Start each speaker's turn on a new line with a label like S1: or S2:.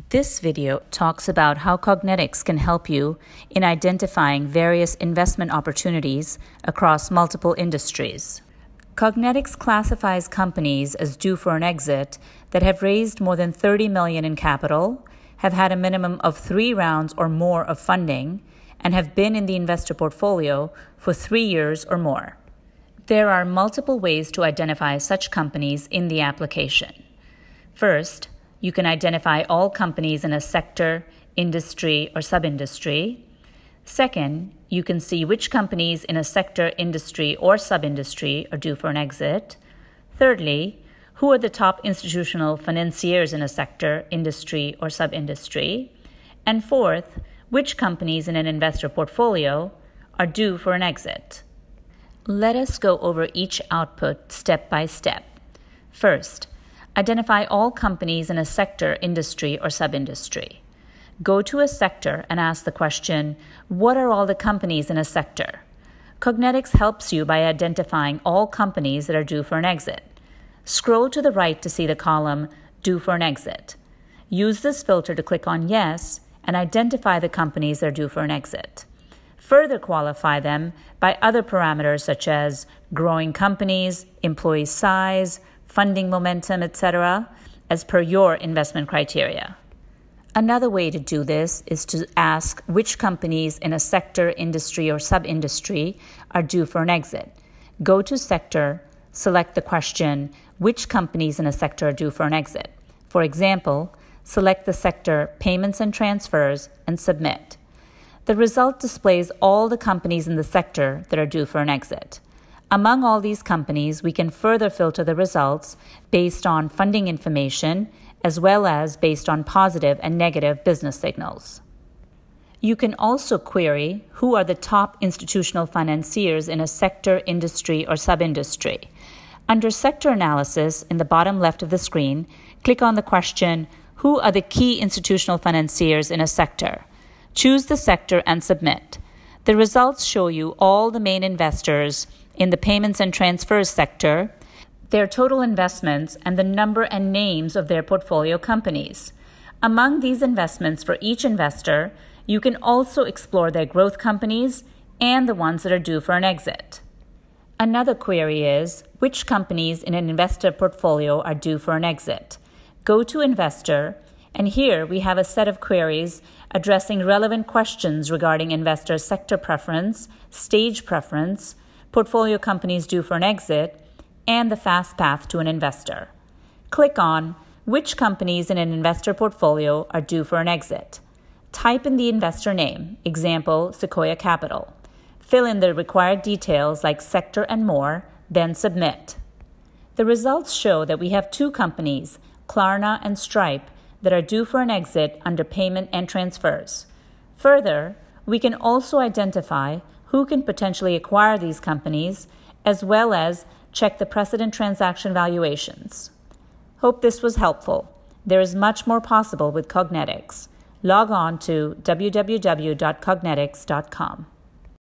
S1: This video talks about how Kognetics can help you in identifying various investment opportunities across multiple industries. Kognetics classifies companies as due for an exit that have raised more than $30 million in capital, have had a minimum of 3 rounds or more of funding, and have been in the investor portfolio for 3 years or more. There are multiple ways to identify such companies in the application. First, you can identify all companies in a sector, industry, or sub-industry. Second, you can see which companies in a sector, industry, or sub-industry are due for an exit. Thirdly, who are the top institutional financiers in a sector, industry, or sub-industry. And fourth, which companies in an investor portfolio are due for an exit. Let us go over each output step by step. First, identify all companies in a sector, industry, or sub-industry. Go to a sector and ask the question, what are all the companies in a sector? Kognetics helps you by identifying all companies that are due for an exit. Scroll to the right to see the column Due for an Exit. Use this filter to click on Yes and identify the companies that are due for an exit. Further qualify them by other parameters such as growing companies, employee size, funding momentum, etc., as per your investment criteria. Another way to do this is to ask which companies in a sector, industry, or sub-industry are due for an exit. Go to Sector, select the question, which companies in a sector are due for an exit? For example, select the sector Payments and Transfers and submit. The result displays all the companies in the sector that are due for an exit. Among all these companies, we can further filter the results based on funding information as well as based on positive and negative business signals. You can also query who are the top institutional financiers in a sector, industry, or sub-industry. Under Sector Analysis in the bottom left of the screen, click on the question, who are the key institutional financiers in a sector? Choose the sector and submit. The results show you all the main investors in the payments and transfers sector, their total investments, and the number and names of their portfolio companies. Among these investments for each investor, you can also explore their growth companies and the ones that are due for an exit. Another query is, which companies in an investor portfolio are due for an exit? Go to Investor, and here we have a set of queries addressing relevant questions regarding investor sector preference, stage preference, portfolio companies due for an exit, and the fast path to an investor. Click on which companies in an investor portfolio are due for an exit. Type in the investor name, example, Sequoia Capital. Fill in the required details like sector and more, then submit. The results show that we have 2 companies, Klarna and Stripe, that are due for an exit under payment and transfers. Further, we can also identify who can potentially acquire these companies, as well as check the precedent transaction valuations. Hope this was helpful. There is much more possible with Kognetics. Log on to www.kognetics.com.